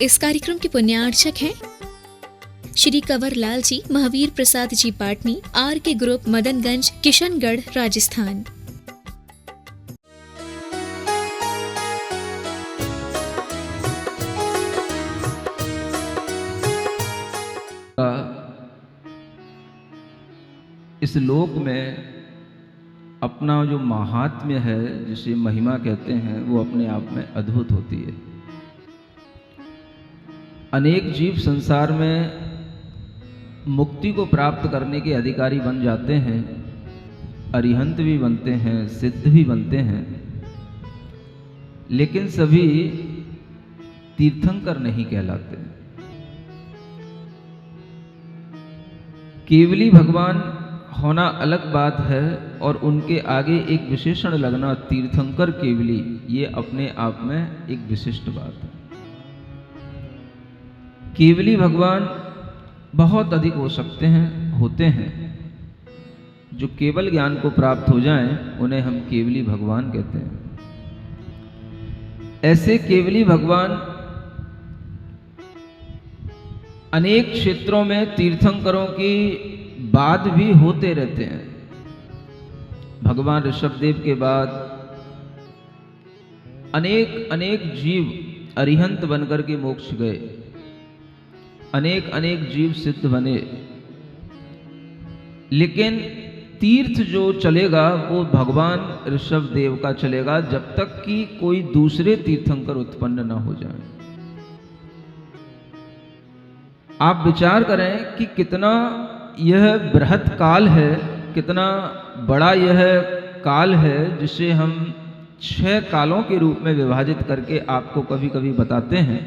इस कार्यक्रम के पुण्यार्चक हैं श्री कंवर लाल जी, महावीर प्रसाद जी पाटनी, आर के ग्रुप, मदनगंज, किशनगढ़, राजस्थान। इस लोक में अपना जो महात्म्य है, जिसे महिमा कहते हैं, वो अपने आप में अद्भुत होती है। अनेक जीव संसार में मुक्ति को प्राप्त करने के अधिकारी बन जाते हैं, अरिहंत भी बनते हैं, सिद्ध भी बनते हैं, लेकिन सभी तीर्थंकर नहीं कहलाते। केवली भगवान होना अलग बात है और उनके आगे एक विशेषण लगना, तीर्थंकर केवली, ये अपने आप में एक विशिष्ट बात है। केवली भगवान बहुत अधिक हो सकते हैं, होते हैं। जो केवल ज्ञान को प्राप्त हो जाएं, उन्हें हम केवली भगवान कहते हैं। ऐसे केवली भगवान अनेक क्षेत्रों में तीर्थंकरों की बाद भी होते रहते हैं। भगवान ऋषभदेव के बाद अनेक अनेक जीव अरिहंत बनकर के मोक्ष गए, अनेक अनेक जीव सिद्ध बने, लेकिन तीर्थ जो चलेगा वो भगवान ऋषभदेव का चलेगा, जब तक कि कोई दूसरे तीर्थंकर उत्पन्न न हो जाए। आप विचार करें कि कितना यह बृहत काल है, कितना बड़ा यह काल है, जिसे हम 6 कालों के रूप में विभाजित करके आपको कभी कभी बताते हैं।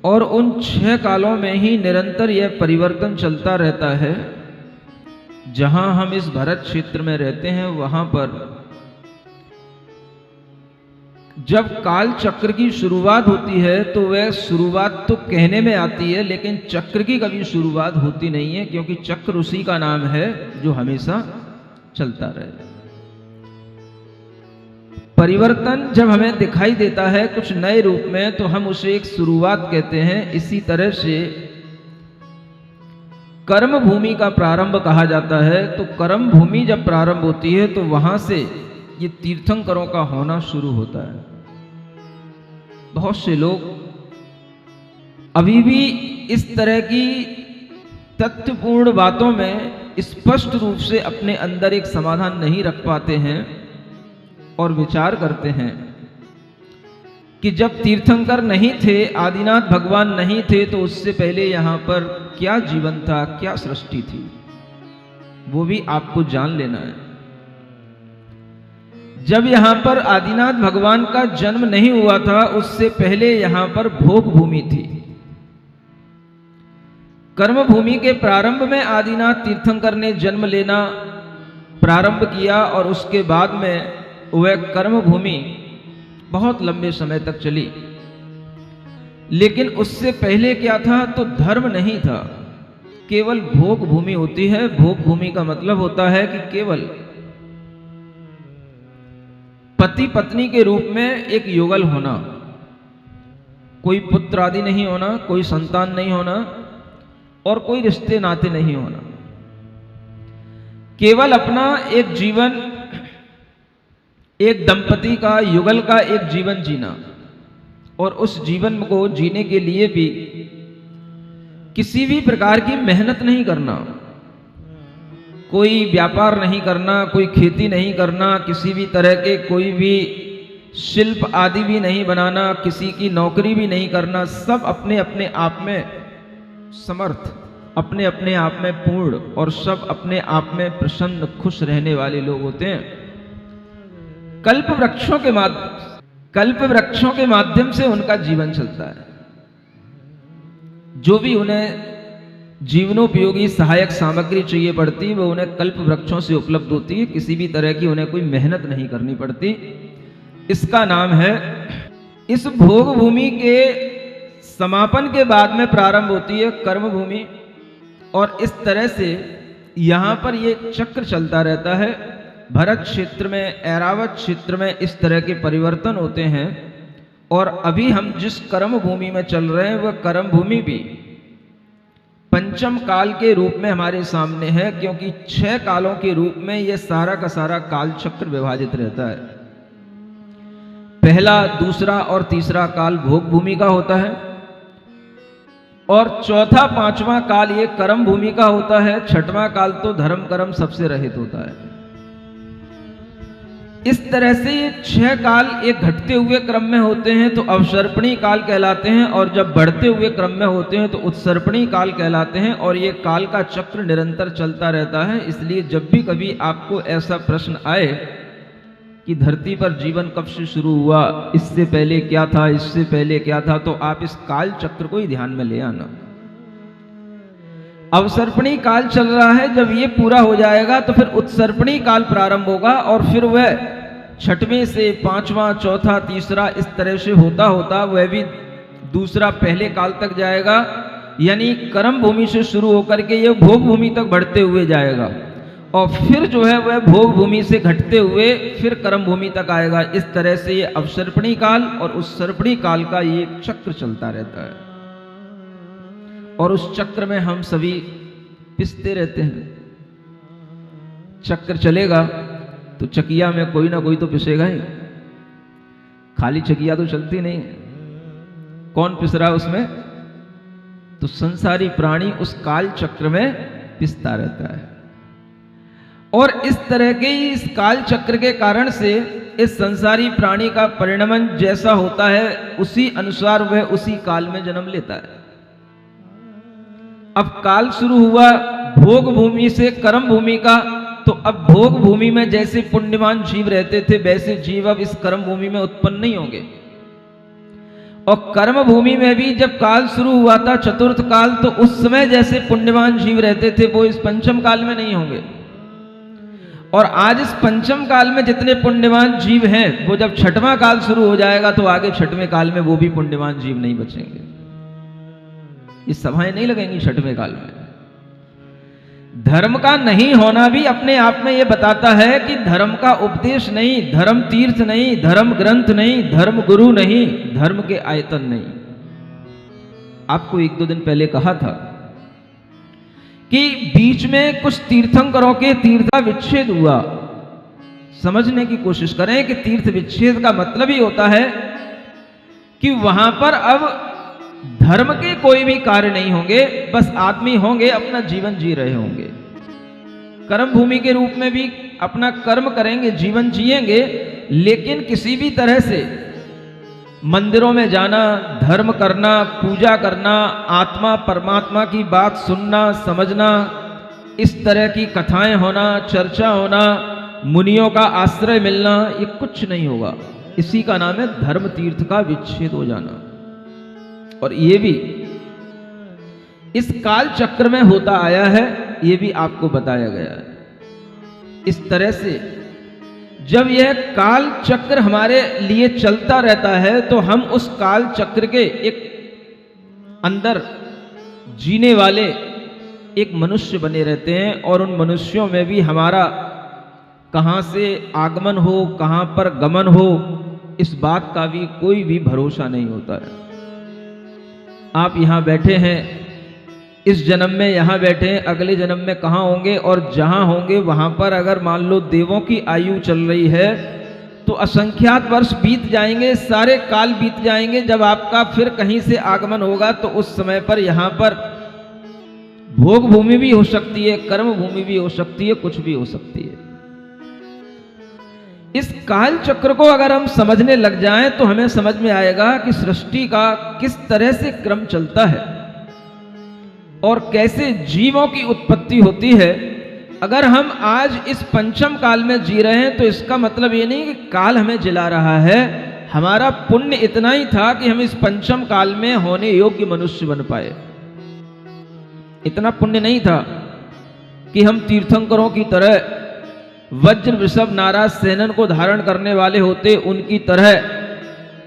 और उन 6 कालों में ही निरंतर यह परिवर्तन चलता रहता है। जहां हम इस भरत क्षेत्र में रहते हैं, वहां पर जब काल चक्र की शुरुआत होती है तो वह शुरुआत तो कहने में आती है, लेकिन चक्र की कभी शुरुआत होती नहीं है, क्योंकि चक्र उसी का नाम है जो हमेशा चलता रहे। परिवर्तन जब हमें दिखाई देता है कुछ नए रूप में, तो हम उसे एक शुरुआत कहते हैं। इसी तरह से कर्म भूमि का प्रारंभ कहा जाता है। तो कर्म भूमि जब प्रारंभ होती है तो वहां से ये तीर्थंकरों का होना शुरू होता है। बहुत से लोग अभी भी इस तरह की तथ्यपूर्ण बातों में स्पष्ट रूप से अपने अंदर एक समाधान नहीं रख पाते हैं और विचार करते हैं कि जब तीर्थंकर नहीं थे, आदिनाथ भगवान नहीं थे, तो उससे पहले यहां पर क्या जीवन था, क्या सृष्टि थी, वो भी आपको जान लेना है। जब यहां पर आदिनाथ भगवान का जन्म नहीं हुआ था, उससे पहले यहां पर भोग भूमि थी। कर्म भूमि के प्रारंभ में आदिनाथ तीर्थंकर ने जन्म लेना प्रारंभ किया और उसके बाद में वह कर्म भूमि बहुत लंबे समय तक चली। लेकिन उससे पहले क्या था, तो धर्म नहीं था, केवल भोग भूमि होती है। भोग भूमि का मतलब होता है कि केवल पति पत्नी के रूप में एक युगल होना, कोई पुत्र आदि नहीं होना, कोई संतान नहीं होना और कोई रिश्ते नाते नहीं होना। केवल अपना एक जीवन, एक दंपति का, युगल का एक जीवन जीना, और उस जीवन को जीने के लिए भी किसी भी प्रकार की मेहनत नहीं करना, कोई व्यापार नहीं करना, कोई खेती नहीं करना, किसी भी तरह के कोई भी शिल्प आदि भी नहीं बनाना, किसी की नौकरी भी नहीं करना। सब अपने अपने आप में समर्थ, अपने अपने आप में पूर्ण, और सब अपने आप में प्रसन्न खुश रहने वाले लोग होते हैं। कल्प वृक्षों के माध्यम से उनका जीवन चलता है। जो भी उन्हें जीवनोपयोगी सहायक सामग्री चाहिए पड़ती, वो उन्हें कल्प वृक्षों से उपलब्ध होती है। किसी भी तरह की उन्हें कोई मेहनत नहीं करनी पड़ती। इसका नाम है, इस भोग भूमि के समापन के बाद में प्रारंभ होती है कर्म भूमि, और इस तरह से यहां पर ये चक्र चलता रहता है। भरत क्षेत्र में, ऐरावत क्षेत्र में इस तरह के परिवर्तन होते हैं और अभी हम जिस कर्म भूमि में चल रहे हैं वह कर्म भूमि भी पंचम काल के रूप में हमारे सामने है, क्योंकि 6 कालों के रूप में यह सारा का सारा काल चक्र विभाजित रहता है। पहला, दूसरा और तीसरा काल भोग भूमि का होता है, और चौथा, पांचवा काल ये कर्म भूमि का होता है। छठवां काल तो धर्म कर्म सबसे रहित होता है। इस तरह से ये 6 काल एक घटते हुए क्रम में होते हैं तो अवसर्पणी काल कहलाते हैं, और जब बढ़ते हुए क्रम में होते हैं तो उत्सर्पणी काल कहलाते हैं। और ये काल का चक्र निरंतर चलता रहता है। इसलिए जब भी कभी आपको ऐसा प्रश्न आए कि धरती पर जीवन कब से शुरू हुआ, इससे पहले क्या था, इससे पहले क्या था, तो आप इस काल चक्र को ही ध्यान में ले आना। अवसर्पणी काल चल रहा है, जब ये पूरा हो जाएगा तो फिर उत्सर्पणी काल प्रारंभ होगा, और फिर वह छठवें से पांचवा, चौथा, तीसरा इस तरह से होता होता वह भी दूसरा पहले काल तक जाएगा। यानी कर्म भूमि से शुरू होकर के ये भोग भूमि तक बढ़ते हुए जाएगा, और फिर जो है वह भोग भूमि से घटते हुए फिर कर्म भूमि तक आएगा। इस तरह से ये अवसर्पणी काल और उत्सर्पणी काल का ये चक्र चलता रहता है, और उस चक्र में हम सभी पिसते रहते हैं। चक्र चलेगा तो चकिया में कोई ना कोई तो पिसेगा ही, खाली चकिया तो चलती नहीं। कौन पिस रहा है उसमें? तो संसारी प्राणी उस काल चक्र में पिसता रहता है। और इस तरह के इस काल चक्र के कारण से इस संसारी प्राणी का परिणमन जैसा होता है उसी अनुसार वह उसी काल में जन्म लेता है। अब काल शुरू हुआ भोग भूमि से कर्म भूमि का, तो अब भोग भूमि में जैसे पुण्यवान जीव रहते थे वैसे जीव अब इस कर्म भूमि में उत्पन्न नहीं होंगे। और कर्म भूमि में भी जब काल शुरू हुआ था चतुर्थ काल, तो उस समय जैसे पुण्यवान जीव रहते थे वो इस पंचम काल में नहीं होंगे। और आज इस पंचम काल में जितने पुण्यवान जीव हैं वो जब छठवां काल शुरू हो जाएगा तो आगे छठवें काल में वो भी पुण्यवान जीव नहीं बचेंगे। ये सभाएं नहीं लगेंगी छठवें काल में। धर्म का नहीं होना भी अपने आप में ये बताता है कि धर्म का उपदेश नहीं, धर्म तीर्थ नहीं, धर्म ग्रंथ नहीं, धर्म गुरु नहीं, धर्म के आयतन नहीं। आपको 1-2 दिन पहले कहा था कि बीच में कुछ तीर्थंकरों के तीर्थ का विच्छेद हुआ। समझने की कोशिश करें कि तीर्थ विच्छेद का मतलब ही होता है कि वहां पर अब धर्म के कोई भी कार्य नहीं होंगे, बस आदमी होंगे अपना जीवन जी रहे होंगे। कर्म भूमि के रूप में भी अपना कर्म करेंगे, जीवन जिएंगे, लेकिन किसी भी तरह से मंदिरों में जाना, धर्म करना, पूजा करना, आत्मा परमात्मा की बात सुनना समझना, इस तरह की कथाएं होना, चर्चा होना, मुनियों का आश्रय मिलना, ये कुछ नहीं होगा। इसी का नाम है धर्म तीर्थ का विच्छेद हो जाना। और ये भी इस काल चक्र में होता आया है, ये भी आपको बताया गया है। इस तरह से जब यह काल चक्र हमारे लिए चलता रहता है तो हम उस काल चक्र के एक अंदर जीने वाले एक मनुष्य बने रहते हैं, और उन मनुष्यों में भी हमारा कहां से आगमन हो, कहां पर गमन हो, इस बात का भी कोई भी भरोसा नहीं होता है। आप यहां बैठे हैं, इस जन्म में यहां बैठे हैं, अगले जन्म में कहां होंगे, और जहां होंगे वहां पर अगर मान लो देवों की आयु चल रही है तो असंख्यात वर्ष बीत जाएंगे, सारे काल बीत जाएंगे। जब आपका फिर कहीं से आगमन होगा तो उस समय पर यहां पर भोग भूमि भी हो सकती है, कर्म भूमि भी हो सकती है, कुछ भी हो सकती है। इस काल चक्र को अगर हम समझने लग जाएं तो हमें समझ में आएगा कि सृष्टि का किस तरह से क्रम चलता है और कैसे जीवों की उत्पत्ति होती है। अगर हम आज इस पंचम काल में जी रहे हैं तो इसका मतलब ये नहीं कि काल हमें जिला रहा है। हमारा पुण्य इतना ही था कि हम इस पंचम काल में होने योग्य मनुष्य बन पाए। इतना पुण्य नहीं था कि हम तीर्थंकरों की तरह वज्र वृषभ नाराज सेनन को धारण करने वाले होते, उनकी तरह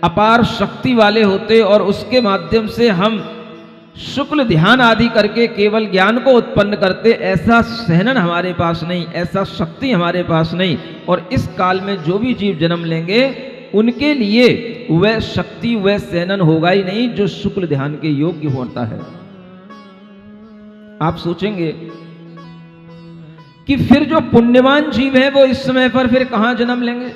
अपार शक्ति वाले होते और उसके माध्यम से हम शुक्ल ध्यान आदि करके केवल ज्ञान को उत्पन्न करते। ऐसा सहनन हमारे पास नहीं, ऐसा शक्ति हमारे पास नहीं। और इस काल में जो भी जीव जन्म लेंगे उनके लिए वह शक्ति, वह सेनन होगा ही नहीं जो शुक्ल ध्यान के योग्य होता है। आप सोचेंगे कि फिर जो पुण्यवान जीव है वो इस समय पर फिर कहां जन्म लेंगे?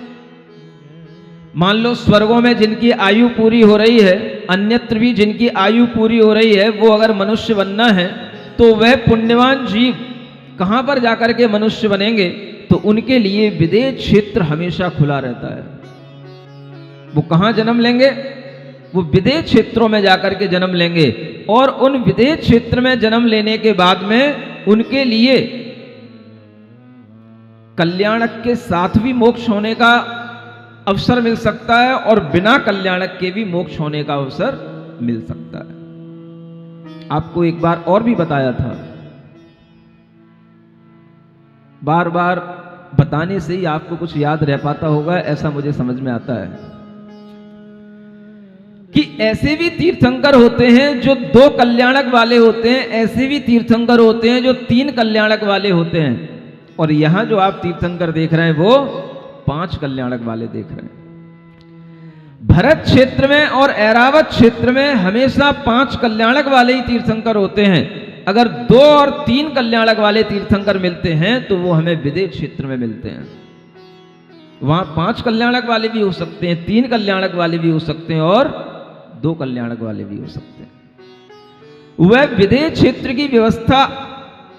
मान लो स्वर्गों में जिनकी आयु पूरी हो रही है, अन्यत्र भी जिनकी आयु पूरी हो रही है, वो अगर मनुष्य बनना है तो वह पुण्यवान जीव कहां पर जाकर के मनुष्य बनेंगे? तो उनके लिए विदेह क्षेत्र हमेशा खुला रहता है। वो कहां जन्म लेंगे? वो विदेह क्षेत्रों में जाकर के जन्म लेंगे, और उन विदेह क्षेत्र में जन्म लेने के बाद में उनके लिए कल्याणक के साथ भी मोक्ष होने का अवसर मिल सकता है, और बिना कल्याणक के भी मोक्ष होने का अवसर मिल सकता है। आपको एक बार और भी बताया था, बार बार बताने से ही आपको कुछ याद रह पाता होगा, ऐसा मुझे समझ में आता है कि ऐसे भी तीर्थंकर होते हैं जो 2 कल्याणक वाले होते हैं, ऐसे भी तीर्थंकर होते हैं जो 3 कल्याणक वाले होते हैं, और यहां जो आप तीर्थंकर देख रहे हैं वो 5 कल्याणक वाले देख रहे हैं। भरत क्षेत्र में और ऐरावत क्षेत्र में हमेशा 5 कल्याणक वाले ही तीर्थंकर होते हैं। अगर 2 और 3 कल्याणक वाले तीर्थंकर मिलते हैं तो वो हमें विदेह क्षेत्र में मिलते हैं। वहां 5 कल्याणक वाले भी हो सकते हैं, 3 कल्याणक वाले भी हो सकते हैं, और 2 कल्याणक वाले भी हो सकते हैं। वह विदेह क्षेत्र की व्यवस्था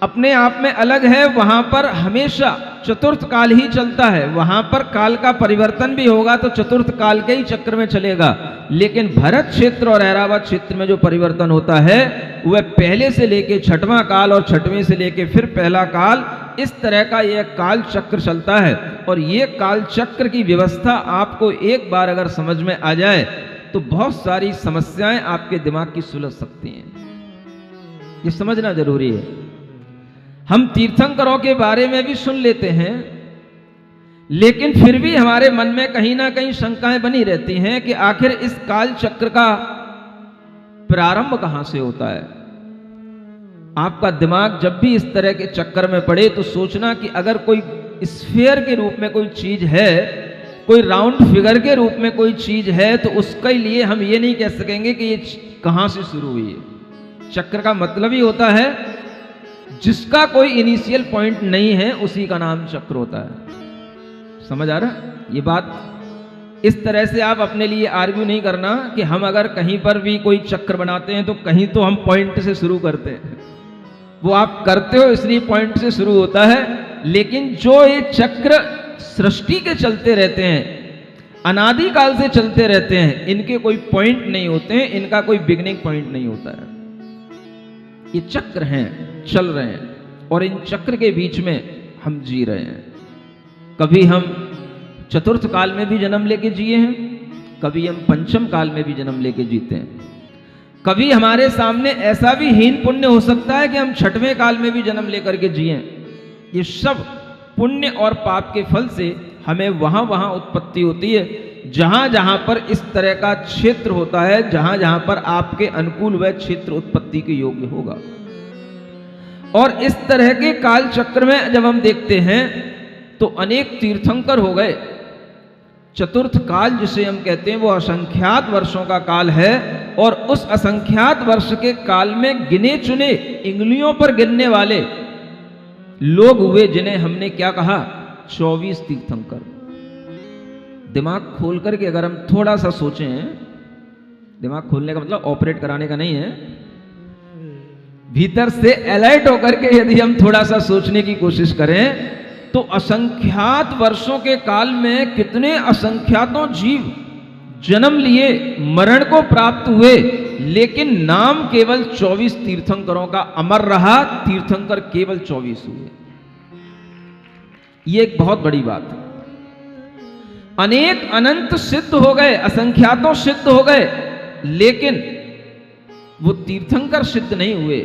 अपने आप में अलग है। वहां पर हमेशा चतुर्थ काल ही चलता है, वहां पर काल का परिवर्तन भी होगा तो चतुर्थ काल के ही चक्र में चलेगा। लेकिन भरत क्षेत्र और ऐरावत क्षेत्र में जो परिवर्तन होता है वह पहले से लेके 6वां काल और 6वें से लेके फिर पहला काल, इस तरह का यह काल चक्र चलता है। और यह काल चक्र की व्यवस्था आपको एक बार अगर समझ में आ जाए तो बहुत सारी समस्याएं आपके दिमाग की सुलझ सकती हैं। ये समझना जरूरी है। हम तीर्थंकरों के बारे में भी सुन लेते हैं, लेकिन फिर भी हमारे मन में कहीं ना कहीं शंकाएं बनी रहती हैं कि आखिर इस काल चक्र का प्रारंभ कहां से होता है। आपका दिमाग जब भी इस तरह के चक्कर में पड़े तो सोचना कि अगर कोई स्फीयर के रूप में कोई चीज है, कोई राउंड फिगर के रूप में कोई चीज है, तो उसके लिए हम ये नहीं कह सकेंगे कि ये कहां से शुरू हुई है। चक्र का मतलब ही होता है जिसका कोई इनिशियल पॉइंट नहीं है उसी का नाम चक्र होता है। समझ आ रहा है ये बात? इस तरह से आप अपने लिए आर्ग्यू नहीं करना कि हम अगर कहीं पर भी कोई चक्र बनाते हैं तो कहीं तो हम पॉइंट से शुरू करते हैं। वो आप करते हो इसलिए पॉइंट से शुरू होता है, लेकिन जो ये चक्र सृष्टि के चलते रहते हैं, अनादि काल से चलते रहते हैं, इनके कोई पॉइंट नहीं होते हैं, इनका कोई बिगिनिंग पॉइंट नहीं होता है। ये चक्र हैं, चल रहे हैं, और इन चक्र के बीच में हम जी रहे हैं। कभी हम चतुर्थ काल में भी जन्म लेके जिए हैं, कभी हम पंचम काल में भी जन्म लेके जीते हैं, कभी हमारे सामने ऐसा भी हीन पुण्य हो सकता है कि हम 6वें काल में भी जन्म लेकर के जिए। ये सब पुण्य और पाप के फल से हमें वहां वहां उत्पत्ति होती है जहां जहां पर इस तरह का क्षेत्र होता है, जहां जहां पर आपके अनुकूल वह क्षेत्र उत्पत्ति के योग्य होगा। और इस तरह के काल चक्र में जब हम देखते हैं तो अनेक तीर्थंकर हो गए। चतुर्थ काल जिसे हम कहते हैं वो असंख्यात वर्षों का काल है, और उस असंख्यात वर्ष के काल में गिने चुने इंगलियों पर गिनने वाले लोग हुए जिन्हें हमने क्या कहा, 24 तीर्थंकर। दिमाग खोल करके अगर हम थोड़ा सा सोचें, दिमाग खोलने का मतलब ऑपरेट कराने का नहीं है, भीतर से अलर्ट होकर के यदि हम थोड़ा सा सोचने की कोशिश करें तो असंख्यात वर्षों के काल में कितने असंख्यातों जीव जन्म लिए, मरण को प्राप्त हुए, लेकिन नाम केवल 24 तीर्थंकरों का अमर रहा। तीर्थंकर केवल 24 हुए। यह एक बहुत बड़ी बात है। अनेक अनंत सिद्ध हो गए, असंख्यातों सिद्ध हो गए, लेकिन वो तीर्थंकर सिद्ध नहीं हुए,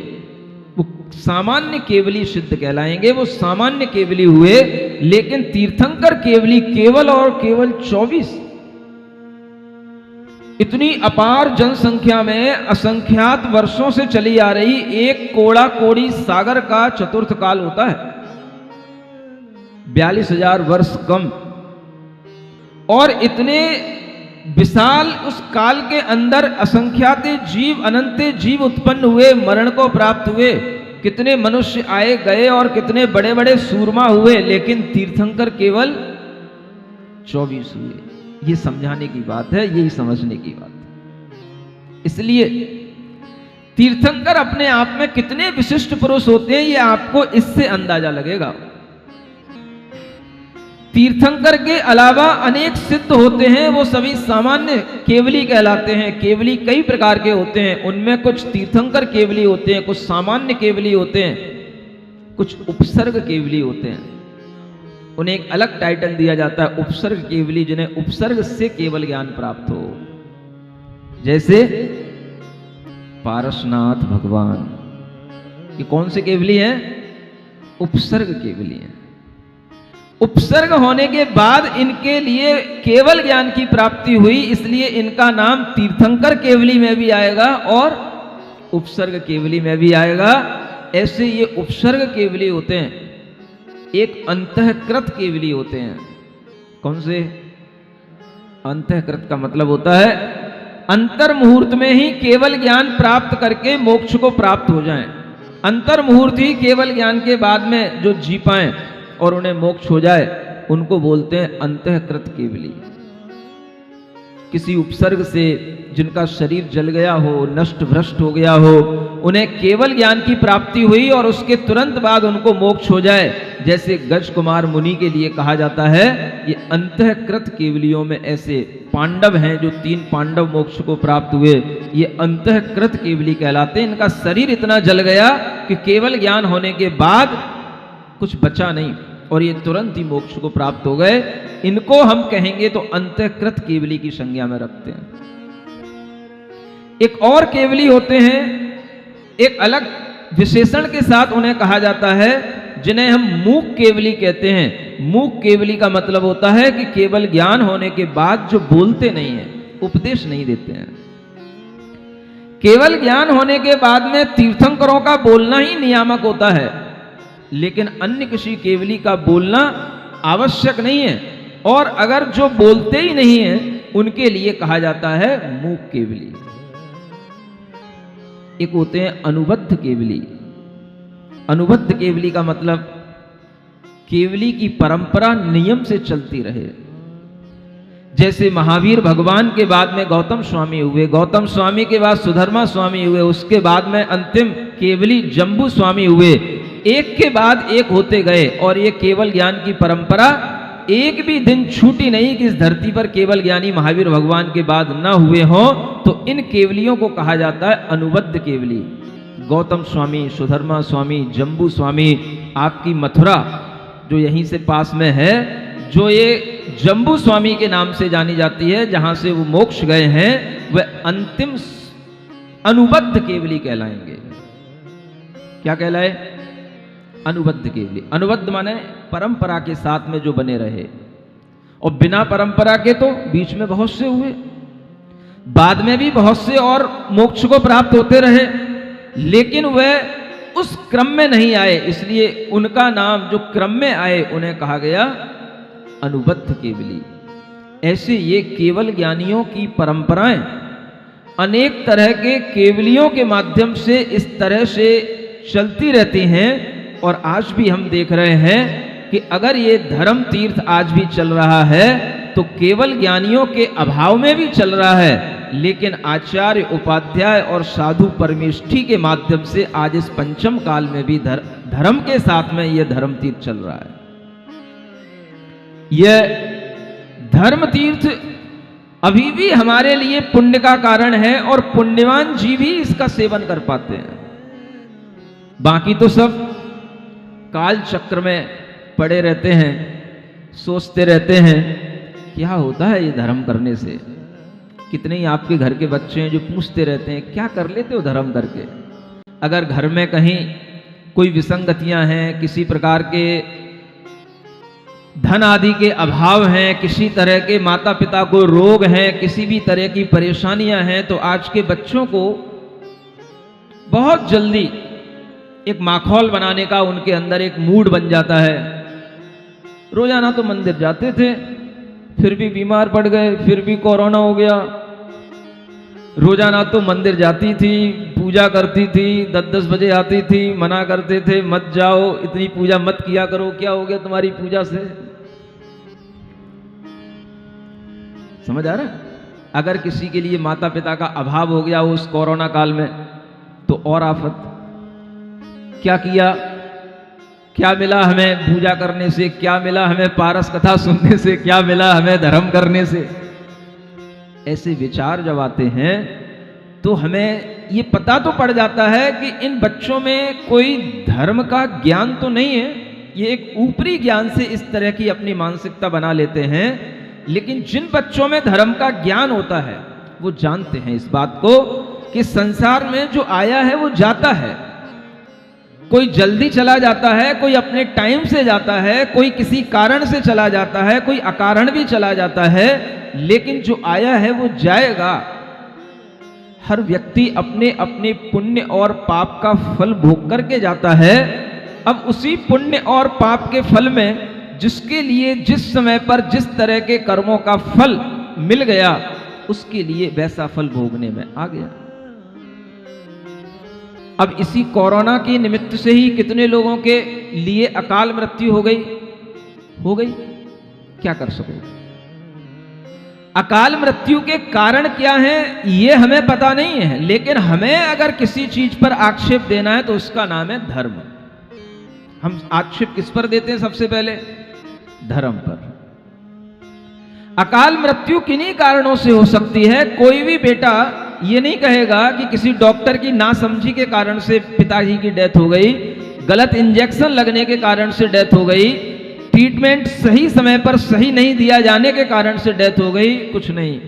वो सामान्य केवली सिद्ध कहलाएंगे। वो सामान्य केवली हुए, लेकिन तीर्थंकर केवली केवल और केवल 24। इतनी अपार जनसंख्या में असंख्यात वर्षों से चली आ रही एक कोड़ा कोड़ी सागर का चतुर्थ काल होता है, 42,000 वर्ष कम। और इतने विशाल उस काल के अंदर असंख्यात जीव, अनंत जीव उत्पन्न हुए, मरण को प्राप्त हुए, कितने मनुष्य आए गए और कितने बड़े बड़े सूरमा हुए, लेकिन तीर्थंकर केवल 24 हुए। ये समझाने की बात है, यही समझने की बात है। इसलिए तीर्थंकर अपने आप में कितने विशिष्ट पुरुष होते हैं, ये आपको इससे अंदाजा लगेगा। तीर्थंकर के अलावा अनेक सिद्ध होते हैं, वो सभी सामान्य केवली कहलाते हैं। केवली कई प्रकार के होते हैं, उनमें कुछ तीर्थंकर केवली होते हैं, कुछ सामान्य केवली होते हैं, कुछ उपसर्ग केवली होते हैं। उन्हें एक अलग टाइटल दिया जाता है, उपसर्ग केवली, जिन्हें उपसर्ग से केवल ज्ञान प्राप्त हो। जैसे पारसनाथ भगवान, ये कौन से केवली हैं? उपसर्ग केवली हैं। उपसर्ग होने के बाद इनके लिए केवल ज्ञान की प्राप्ति हुई, इसलिए इनका नाम तीर्थंकर केवली में भी आएगा और उपसर्ग केवली में भी आएगा। ऐसे ये उपसर्ग केवली होते हैं। एक अंतःकृत केवली होते हैं। कौन से? अंतःकृत का मतलब होता है अंतर मुहूर्त में ही केवल ज्ञान प्राप्त करके मोक्ष को प्राप्त हो जाएं। अंतर मुहूर्त ही केवल ज्ञान के बाद में जो जी पाएं और उन्हें मोक्ष हो जाए, उनको बोलते हैं अंतःकृत केवली। किसी उपसर्ग से जिनका शरीर जल गया हो, नष्ट भ्रष्ट हो गया हो, उन्हें केवल ज्ञान की प्राप्ति हुई और उसके तुरंत बाद उनको मोक्ष हो जाए, जैसे गज कुमार मुनि के लिए कहा जाता है। ये अंतःकृत केवलियों में ऐसे पांडव हैं जो 3 पांडव मोक्ष को प्राप्त हुए, ये अंतःकृत केवली कहलाते हैं। इनका शरीर इतना जल गया कि केवल ज्ञान होने के बाद कुछ बचा नहीं और ये तुरंत ही मोक्ष को प्राप्त हो गए। इनको हम कहेंगे तो अंतःकृत केवली की संज्ञा में रखते हैं। एक और केवली होते हैं, एक अलग विशेषण के साथ उन्हें कहा जाता है, जिन्हें हम मूक केवली कहते हैं। मूक केवली का मतलब होता है कि केवल ज्ञान होने के बाद जो बोलते नहीं है, उपदेश नहीं देते हैं। केवल ज्ञान होने के बाद में तीर्थंकरों का बोलना ही नियामक होता है, लेकिन अन्य किसी केवली का बोलना आवश्यक नहीं है। और अगर जो बोलते ही नहीं है, उनके लिए कहा जाता है मूक केवली। एक होते हैं अनुबद्ध केवली। अनुबद्ध केवली का मतलब केवली की परंपरा नियम से चलती रहे। जैसे महावीर भगवान के बाद में गौतम स्वामी हुए, गौतम स्वामी के बाद सुधर्मा स्वामी हुए, उसके बाद में अंतिम केवली जम्बू स्वामी हुए। एक के बाद एक होते गए और ये केवल ज्ञान की परंपरा एक भी दिन छूटी नहीं कि इस धरती पर केवल ज्ञानी महावीर भगवान के बाद न हुए हों। तो इन केवलियों को कहा जाता है अनुबद्ध केवली। गौतम स्वामी, सुधर्मा स्वामी, जम्बू स्वामी, आपकी मथुरा जो यहीं से पास में है, जो ये जम्बू स्वामी के नाम से जानी जाती है, जहां से वो मोक्ष गए हैं, वह अंतिम अनुबद्ध केवली कहलाएंगे। क्या कहलाए? अनुबद्ध केवली। अनुबद्ध माने परंपरा के साथ में जो बने रहे, और बिना परंपरा के तो बीच में बहुत से हुए, बाद में भी बहुत से और मोक्ष को प्राप्त होते रहे, लेकिन वह उस क्रम में नहीं आए, इसलिए उनका नाम जो क्रम में आए उन्हें कहा गया अनुबद्ध केवली। ऐसे ये केवल ज्ञानियों की परंपराएं अनेक तरह के केवलियों के माध्यम से इस तरह से चलती रहती हैं। और आज भी हम देख रहे हैं कि अगर ये धर्म तीर्थ आज भी चल रहा है तो केवल ज्ञानियों के अभाव में भी चल रहा है, लेकिन आचार्य, उपाध्याय और साधु परमेष्ठी के माध्यम से आज इस पंचम काल में भी धर्म के साथ में यह धर्म तीर्थ चल रहा है। यह धर्म तीर्थ अभी भी हमारे लिए पुण्य का कारण है और पुण्यवान जीव ही इसका सेवन कर पाते हैं। बाकी तो सब काल चक्र में पड़े रहते हैं, सोचते रहते हैं क्या होता है ये धर्म करने से। कितने ही आपके घर के बच्चे हैं जो पूछते रहते हैं क्या कर लेते हो धर्म करके। अगर घर में कहीं कोई विसंगतियां हैं, किसी प्रकार के धन आदि के अभाव हैं, किसी तरह के माता पिता को रोग हैं, किसी भी तरह की परेशानियां हैं, तो आज के बच्चों को बहुत जल्दी एक माहौल बनाने का उनके अंदर एक मूड बन जाता है। रोजाना तो मंदिर जाते थे, फिर भी बीमार पड़ गए, फिर भी कोरोना हो गया। रोजाना तो मंदिर जाती थी, पूजा करती थी, 10-10 बजे आती थी, मना करते थे मत जाओ, इतनी पूजा मत किया करो, क्या हो गया तुम्हारी पूजा से? समझ आ रहा है? अगर किसी के लिए माता पिता का अभाव हो गया उस कोरोना काल में तो और आफत। क्या किया, क्या मिला हमें पूजा करने से, क्या मिला हमें पारस कथा सुनने से, क्या मिला हमें धर्म करने से? ऐसे विचार जब आते हैं तो हमें ये पता तो पड़ जाता है कि इन बच्चों में कोई धर्म का ज्ञान तो नहीं है। ये एक ऊपरी ज्ञान से इस तरह की अपनी मानसिकता बना लेते हैं। लेकिन जिन बच्चों में धर्म का ज्ञान होता है वो जानते हैं इस बात को कि संसार में जो आया है वो जाता है। कोई जल्दी चला जाता है, कोई अपने टाइम से जाता है, कोई किसी कारण से चला जाता है, कोई अकारण भी चला जाता है, लेकिन जो आया है वो जाएगा। हर व्यक्ति अपने अपने पुण्य और पाप का फल भोग करके जाता है। अब उसी पुण्य और पाप के फल में जिसके लिए जिस समय पर जिस तरह के कर्मों का फल मिल गया उसके लिए वैसा फल भोगने में आ गया। अब इसी कोरोना के निमित्त से ही कितने लोगों के लिए अकाल मृत्यु हो गई। क्या कर सकोगे? अकाल मृत्यु के कारण क्या है ये हमें पता नहीं है, लेकिन हमें अगर किसी चीज पर आक्षेप देना है तो उसका नाम है धर्म। हम आक्षेप किस पर देते हैं? सबसे पहले धर्म पर। अकाल मृत्यु किन्हीं कारणों से हो सकती है। कोई भी बेटा ये नहीं कहेगा कि किसी डॉक्टर की नासमझी के कारण से पिताजी की डेथ हो गई, गलत इंजेक्शन लगने के कारण से डेथ हो गई, ट्रीटमेंट सही समय पर सही नहीं दिया जाने के कारण से डेथ हो गई। कुछ नहीं।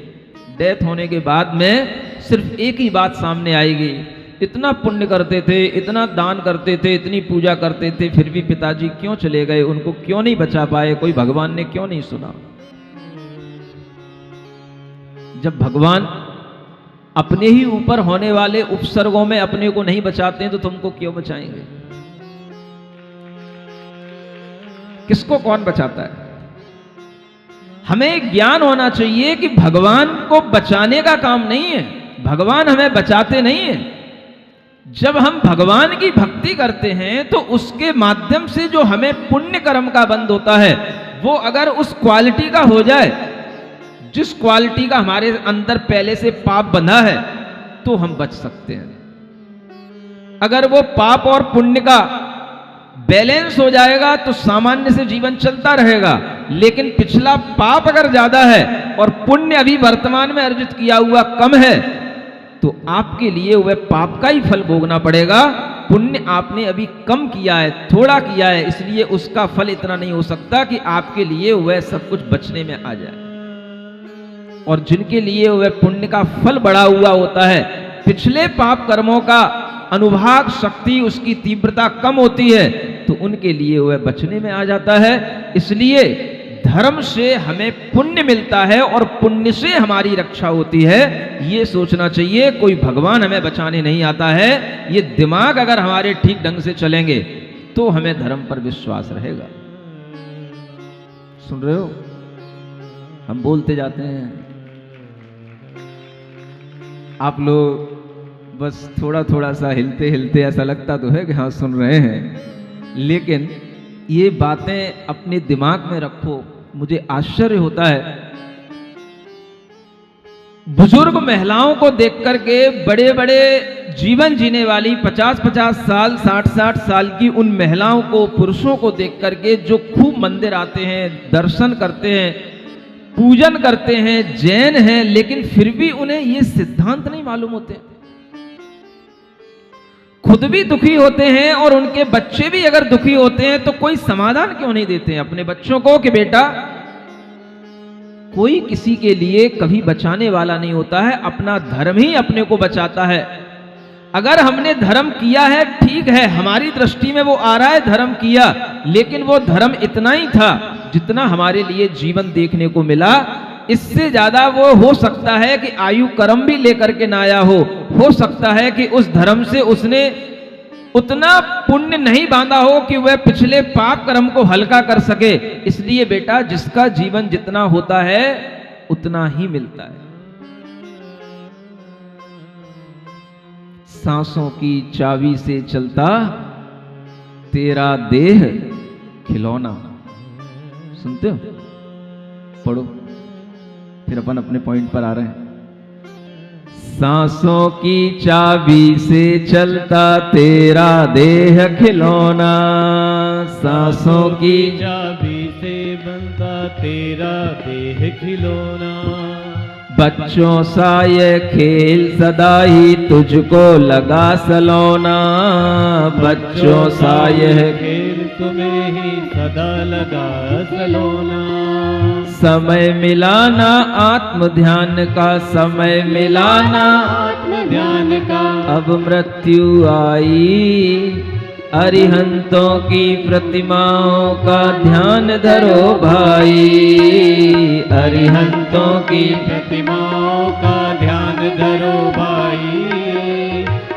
डेथ होने के बाद में सिर्फ एक ही बात सामने आएगी, इतना पुण्य करते थे, इतना दान करते थे, इतनी पूजा करते थे, फिर भी पिताजी क्यों चले गए, उनको क्यों नहीं बचा पाए, कोई भगवान ने क्यों नहीं सुना? जब भगवान अपने ही ऊपर होने वाले उपसर्गों में अपने को नहीं बचाते हैं तो तुमको क्यों बचाएंगे? किसको कौन बचाता है? हमें ज्ञान होना चाहिए कि भगवान को बचाने का काम नहीं है, भगवान हमें बचाते नहीं है। जब हम भगवान की भक्ति करते हैं तो उसके माध्यम से जो हमें पुण्य कर्म का बंध होता है वो अगर उस क्वालिटी का हो जाए जिस क्वालिटी का हमारे अंदर पहले से पाप बंधा है तो हम बच सकते हैं। अगर वो पाप और पुण्य का बैलेंस हो जाएगा तो सामान्य से जीवन चलता रहेगा। लेकिन पिछला पाप अगर ज्यादा है और पुण्य अभी वर्तमान में अर्जित किया हुआ कम है तो आपके लिए वह पाप का ही फल भोगना पड़ेगा। पुण्य आपने अभी कम किया है, थोड़ा किया है, इसलिए उसका फल इतना नहीं हो सकता कि आपके लिए वह सब कुछ बचने में आ जाए। और जिनके लिए वह पुण्य का फल बढ़ा हुआ होता है, पिछले पाप कर्मों का अनुभाग शक्ति, उसकी तीव्रता कम होती है, तो उनके लिए वह बचने में आ जाता है। इसलिए धर्म से हमें पुण्य मिलता है और पुण्य से हमारी रक्षा होती है। ये सोचना चाहिए कोई भगवान हमें बचाने नहीं आता है। ये दिमाग अगर हमारे ठीक ढंग से चलेंगे तो हमें धर्म पर विश्वास रहेगा। सुन रहे हो? हम बोलते जाते हैं, आप लोग बस थोड़ा थोड़ा सा हिलते हिलते ऐसा लगता तो है कि हाँ सुन रहे हैं, लेकिन ये बातें अपने दिमाग में रखो। मुझे आश्चर्य होता है बुजुर्ग महिलाओं को देख करके, बड़े बड़े जीवन जीने वाली 50-50 साल 60-60 साल की उन महिलाओं को, पुरुषों को देख करके जो खूब मंदिर आते हैं, दर्शन करते हैं, पूजन करते हैं, जैन हैं, लेकिन फिर भी उन्हें ये सिद्धांत नहीं मालूम होते। खुद भी दुखी होते हैं और उनके बच्चे भी अगर दुखी होते हैं तो कोई समाधान क्यों नहीं देते हैं अपने बच्चों को कि बेटा कोई किसी के लिए कभी बचाने वाला नहीं होता है, अपना धर्म ही अपने को बचाता है। अगर हमने धर्म किया है, ठीक है, हमारी दृष्टि में वो आ रहा है धर्म किया, लेकिन वो धर्म इतना ही था जितना हमारे लिए जीवन देखने को मिला। इससे ज्यादा वो हो सकता है कि आयु कर्म भी लेकर के ना आया हो सकता है कि उस धर्म से उसने उतना पुण्य नहीं बांधा हो कि वह पिछले पाप कर्म को हल्का कर सके। इसलिए बेटा, जिसका जीवन जितना होता है उतना ही मिलता है। सांसों की चाबी से चलता तेरा देह खिलौना। सुनते हो? पढ़ो, फिर अपन अपने पॉइंट पर आ रहे हैं। सांसों की चाबी से चलता तेरा देह खिलौना, सांसों की चाबी से बनता तेरा देह खिलौना। बच्चों सा ये खेल सदा ही तुझको लगा सलोना, बच्चों सा यह खेल तुम्हें ही सदा लगा सलोना। समय मिलाना आत्म ध्यान का, समय मिलाना आत्म ध्यान का। अब मृत्यु आई, अरिहंतों की प्रतिमाओं का ध्यान धरो भाई, अरिहंतों की प्रतिमाओं का ध्यान धरो भाई।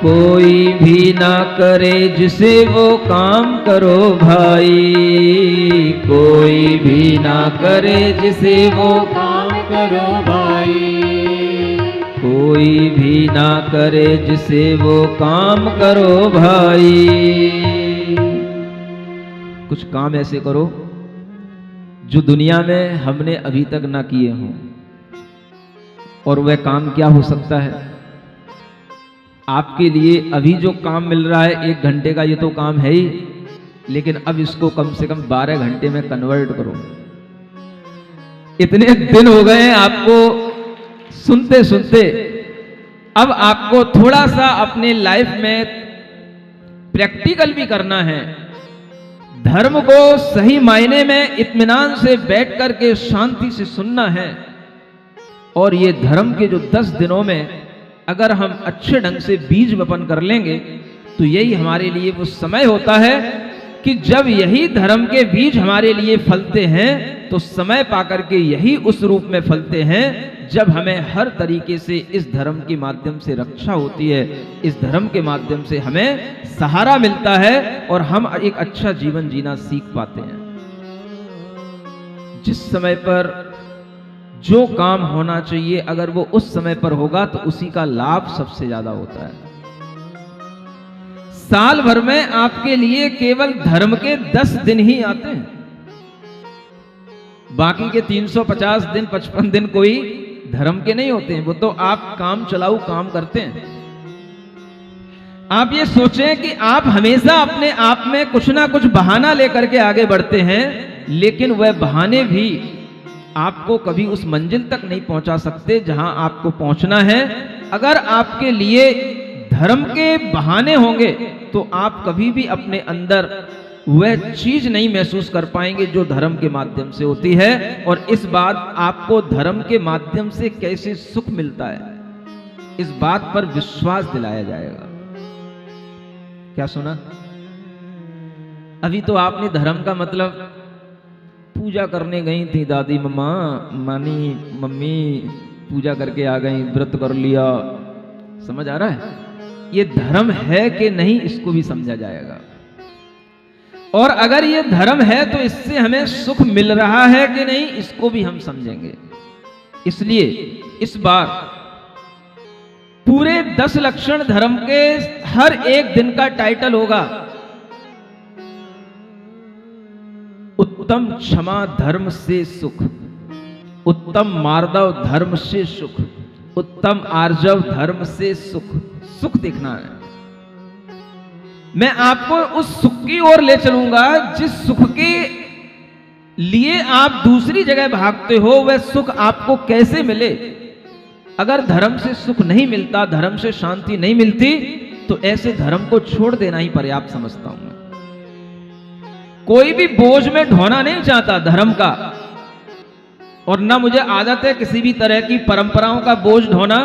कोई भी ना करे जिसे वो काम करो भाई, कोई भी ना करे जिसे वो काम करो भाई। कोई भी ना करे जिसे वो काम करो भाई। कुछ काम ऐसे करो जो दुनिया में हमने अभी तक ना किए हों। और वह काम क्या हो सकता है? आपके लिए अभी जो काम मिल रहा है 1 घंटे का, ये तो काम है ही, लेकिन अब इसको कम से कम 12 घंटे में कन्वर्ट करो। इतने दिन हो गए हैं आपको सुनते सुनते, अब आपको थोड़ा सा अपने लाइफ में प्रैक्टिकल भी करना है। धर्म को सही मायने में इत्मीनान से बैठ करके शांति से सुनना है। और ये धर्म के जो 10 दिनों में अगर हम अच्छे ढंग से बीज वपन कर लेंगे तो यही हमारे लिए वो समय होता है कि जब यही धर्म के बीज हमारे लिए फलते हैं तो समय पाकर के यही उस रूप में फलते हैं जब हमें हर तरीके से इस धर्म के माध्यम से रक्षा होती है, इस धर्म के माध्यम से हमें सहारा मिलता है और हम एक अच्छा जीवन जीना सीख पाते हैं। जिस समय पर जो काम होना चाहिए अगर वो उस समय पर होगा तो उसी का लाभ सबसे ज्यादा होता है। साल भर में आपके लिए केवल धर्म के 10 दिन ही आते हैं, बाकी के 350 दिन 55 दिन कोई धर्म के नहीं होते हैं। वो तो आप काम चलाऊ काम करते हैं। आप ये सोचें कि आप हमेशा अपने आप में कुछ ना कुछ बहाना लेकर के आगे बढ़ते हैं, लेकिन वह बहाने भी आपको कभी उस मंजिल तक नहीं पहुंचा सकते जहां आपको पहुंचना है। अगर आपके लिए धर्म के बहाने होंगे तो आप कभी भी अपने अंदर वह चीज नहीं महसूस कर पाएंगे जो धर्म के माध्यम से होती है। और इस बात आपको धर्म के माध्यम से कैसे सुख मिलता है, इस बात पर विश्वास दिलाया जाएगा। क्या सुना? अभी तो आपने धर्म का मतलब पूजा करने गई थी दादी मम्मा, मानी मम्मी पूजा करके आ गई, व्रत कर लिया, समझ आ रहा है? ये धर्म है कि नहीं इसको भी समझा जाएगा। और अगर ये धर्म है तो इससे हमें सुख मिल रहा है कि नहीं इसको भी हम समझेंगे। इसलिए इस बार पूरे 10 लक्षण धर्म के हर एक दिन का टाइटल होगा उत्तम क्षमा धर्म से सुख, उत्तम मार्दव धर्म से सुख, उत्तम आर्जव धर्म से सुख। सुख देखना है। मैं आपको उस सुख की ओर ले चलूंगा जिस सुख के लिए आप दूसरी जगह भागते हो, वह सुख आपको कैसे मिले। अगर धर्म से सुख नहीं मिलता, धर्म से शांति नहीं मिलती, तो ऐसे धर्म को छोड़ देना ही पर्याप्त समझता हूं मैं। कोई भी बोझ में ढोना नहीं चाहता धर्म का, और ना मुझे आदत है किसी भी तरह की परंपराओं का बोझ ढोना,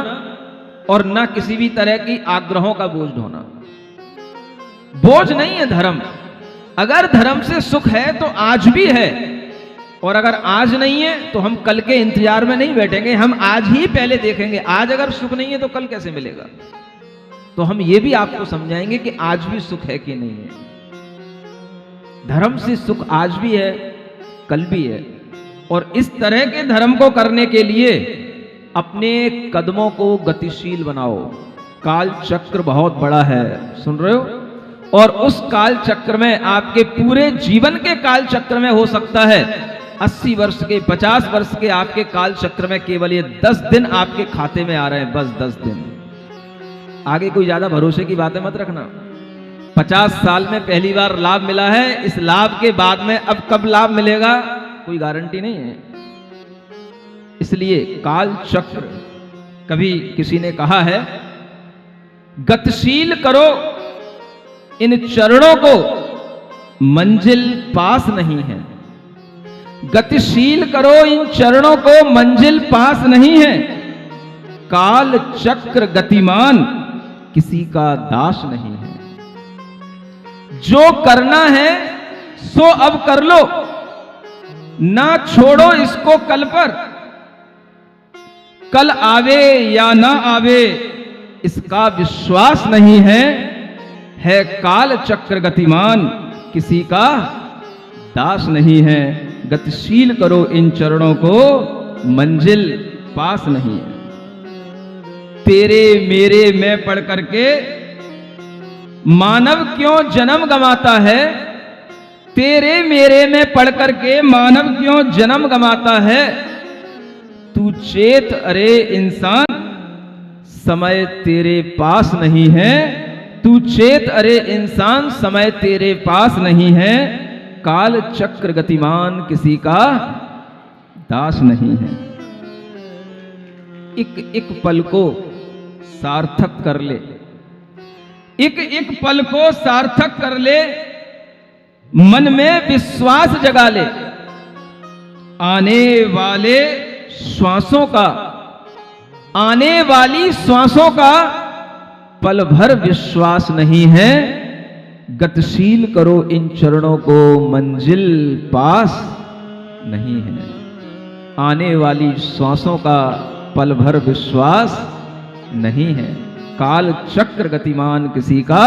और ना किसी भी तरह की आग्रहों का बोझ ढोना। बोझ नहीं है धर्म। अगर धर्म से सुख है तो आज भी है, और अगर आज नहीं है तो हम कल के इंतजार में नहीं बैठेंगे, हम आज ही पहले देखेंगे। आज अगर सुख नहीं है तो कल कैसे मिलेगा। तो हम ये भी आपको समझाएंगे कि आज भी सुख है कि नहीं है। धर्म से सुख आज भी है, कल भी है। और इस तरह के धर्म को करने के लिए अपने कदमों को गतिशील बनाओ। काल चक्र बहुत बड़ा है, सुन रहे हो? और उस काल चक्र में आपके पूरे जीवन के काल चक्र में हो सकता है 80 वर्ष के, 50 वर्ष के आपके काल चक्र में केवल ये 10 दिन आपके खाते में आ रहे हैं, बस 10 दिन। आगे कोई ज्यादा भरोसे की बातें मत रखना। 50 साल में पहली बार लाभ मिला है, इस लाभ के बाद में अब कब लाभ मिलेगा कोई गारंटी नहीं है। इसलिए काल चक्र, कभी किसी ने कहा है गतिशील करो इन चरणों को, मंजिल पास नहीं है। गतिशील करो इन चरणों को, मंजिल पास नहीं है। काल चक्र गतिमान, किसी का दास नहीं है। जो करना है सो अब कर लो, ना छोड़ो इसको कल पर। कल आवे या ना आवे इसका विश्वास नहीं है काल चक्र गतिमान, किसी का दास नहीं है। गतिशील करो इन चरणों को, मंजिल पास नहीं है। तेरे मेरे मैं पढ़ करके मानव क्यों जन्म गंवाता है? तेरे मेरे में पढ़ करके मानव क्यों जन्म गंवाता है? तू चेत अरे इंसान, समय तेरे पास नहीं है। तू चेत अरे इंसान, समय तेरे पास नहीं है। काल चक्र गतिमान, किसी का दास नहीं है। एक एक पल को सार्थक कर ले, एक एक पल को सार्थक कर ले, मन में विश्वास जगा ले। आने वाले श्वासों का, आने वाली श्वासों का पल भर विश्वास नहीं है। गतिशील करो इन चरणों को, मंजिल पास नहीं है। आने वाली श्वासों का पल भर विश्वास नहीं है। काल चक्र गतिमान, किसी का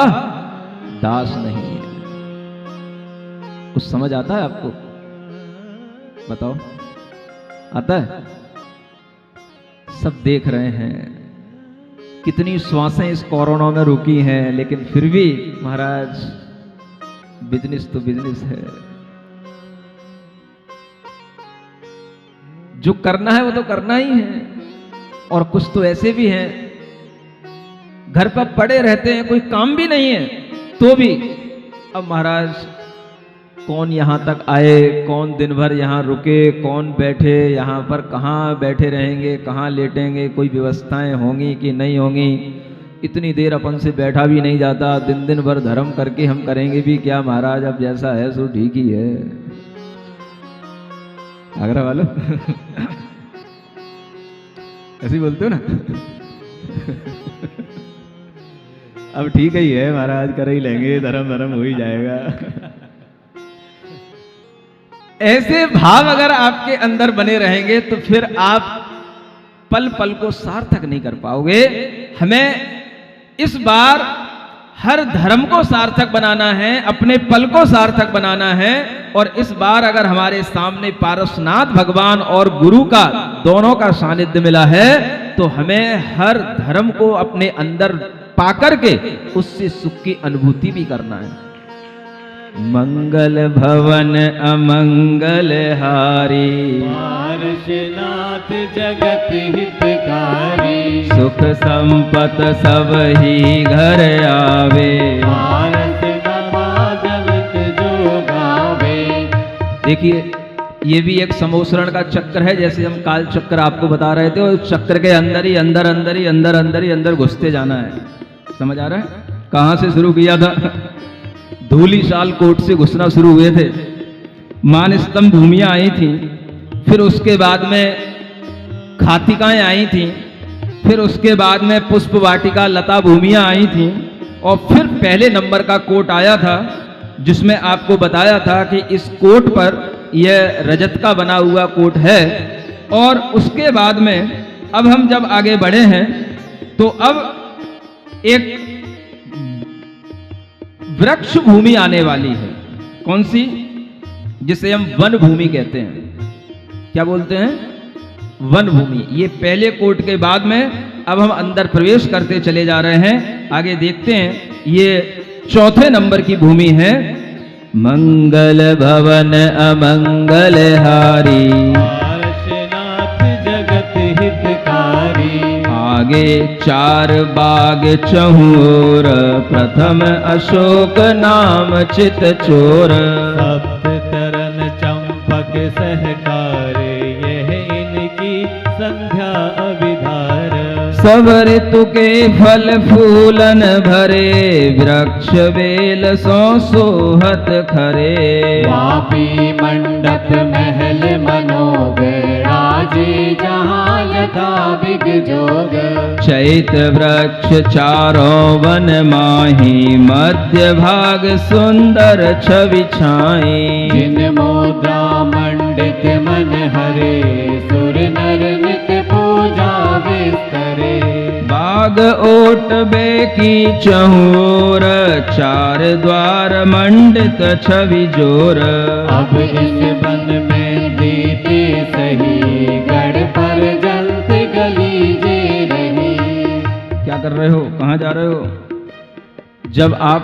दास नहीं है। कुछ समझ आता है आपको? बताओ, आता है? सब देख रहे हैं कितनी श्वासें इस कोरोना में रुकी हैं, लेकिन फिर भी महाराज बिजनेस तो बिजनेस है। जो करना है वो तो करना ही है। और कुछ तो ऐसे भी हैं घर पर पड़े रहते हैं, कोई काम भी नहीं है तो भी अब महाराज कौन यहां तक आए, कौन दिन भर यहां रुके, कौन बैठे यहां पर, कहां बैठे रहेंगे, कहां लेटेंगे, कोई व्यवस्थाएं होंगी कि नहीं होंगी। इतनी देर अपन से बैठा भी नहीं जाता, दिन दिन भर धर्म करके हम करेंगे भी क्या महाराज? अब जैसा है सो ठीक ही है। आगरा वालों ऐसे बोलते हो ना अब ठीक ही है महाराज, कर ही लेंगे, धर्म धर्म हो ही जाएगा। ऐसे भाव अगर आपके अंदर बने रहेंगे तो फिर आप पल पल को सार्थक नहीं कर पाओगे। हमें इस बार हर धर्म को सार्थक बनाना है, अपने पल को सार्थक बनाना है। और इस बार अगर हमारे सामने पारसनाथ भगवान और गुरु का दोनों का सानिध्य मिला है तो हमें हर धर्म को अपने अंदर पाकर के उससे सुख की अनुभूति भी करना है। मंगल भवन अमंगल हारी, पारसनाथ जगत हितकारी। सुख संपत सब ही घर आवे, जो गावे। देखिए ये भी एक समोसरण का चक्र है। जैसे हम काल चक्र आपको बता रहे थे, और चक्र के अंदर ही अंदर अंदर ही अंदर अंदर ही अंदर घुसते जाना है। समझ आ रहा है? कहां से शुरू किया था? धूली साल कोट से घुसना शुरू हुए थे, मान स्तंभ भूमियां आई थी, फिर उसके बाद में खातिकाएं आई थी, फिर उसके बाद में पुष्प वाटिका लता भूमियां आई थी, और फिर पहले नंबर का कोट आया था जिसमें आपको बताया था कि इस कोट पर यह रजत का बना हुआ कोट है। और उसके बाद में अब हम जब आगे बढ़े हैं तो अब एक वृक्ष भूमि आने वाली है। कौन सी? जिसे हम वन भूमि कहते हैं। क्या बोलते हैं? वन भूमि। ये पहले कोट के बाद में अब हम अंदर प्रवेश करते चले जा रहे हैं। आगे देखते हैं, ये चौथे नंबर की भूमि है। मंगल भवन अमंगल हारी, पार्श्वनाथ जगत हितकारी। आगे चार बाग चहुर, प्रथम अशोक नाम चित चोर। सप्त तरन चंपक सहकारे, यह इनकी संध्या अविधार। सब ऋतु के फल फूलन भरे, वृक्ष बेल सो सोहत खरे। वापी मंडप महल मनोग, राजे जहाँ यथा विग जोग। चैत वृक्ष चारों वन माही, मध्य भाग सुंदर छवि छाई। जिन मुद्रा मंडित मन हरे, सुर नर नित पूजा विस्तरे। बाग ओट बेकी चहुर, चार द्वार मंडित छवि जोर। अब इस वन में दीते सही, गढ़ पर जलत गली जे रही। क्या कर रहे हो? कहाँ जा रहे हो? जब आप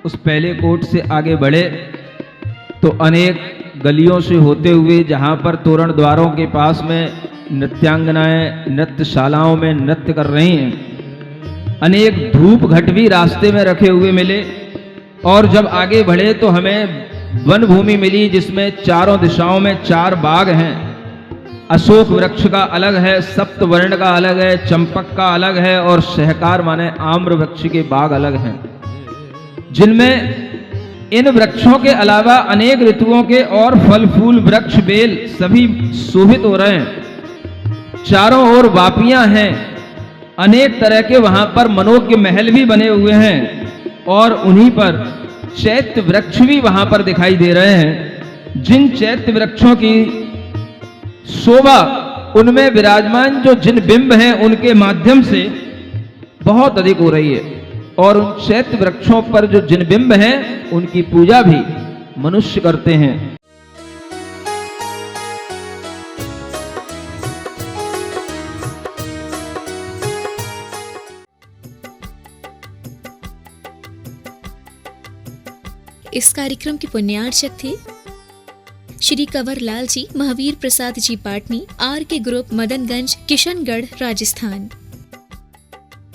उस पहले कोट से आगे बढ़े तो अनेक गलियों से होते हुए, जहाँ पर तोरण द्वारों के पास में नृत्यांगनाएं नृत्यशालाओं में नृत्य कर रही हैं, अनेक धूप घट भी रास्ते में रखे हुए मिले। और जब आगे बढ़े तो हमें वन भूमि मिली, जिसमें चारों दिशाओं में चार बाग हैं। अशोक वृक्ष का अलग है, सप्तवर्ण का अलग है, चंपक का अलग है, और सहकार माने आम्र वृक्ष के बाग अलग हैं, जिनमें इन वृक्षों के अलावा अनेक ऋतुओं के और फल फूल वृक्ष बेल सभी शोभित हो रहे हैं। चारों ओर वापियां हैं, अनेक तरह के वहां पर मनोज्ञ महल भी बने हुए हैं, और उन्हीं पर चैत्य वृक्ष भी वहां पर दिखाई दे रहे हैं। जिन चैत्य वृक्षों की शोभा, उनमें विराजमान जो जिन बिंब हैं, उनके माध्यम से बहुत अधिक हो रही है। और उन चैत्य वृक्षों पर जो जिन बिंब हैं, उनकी पूजा भी मनुष्य करते हैं। इस कार्यक्रम के पुण्यार्चक थे श्री कंवर लाल जी, महावीर प्रसाद जी पाटनी, आर के ग्रुप, मदनगंज, किशनगढ़, राजस्थान।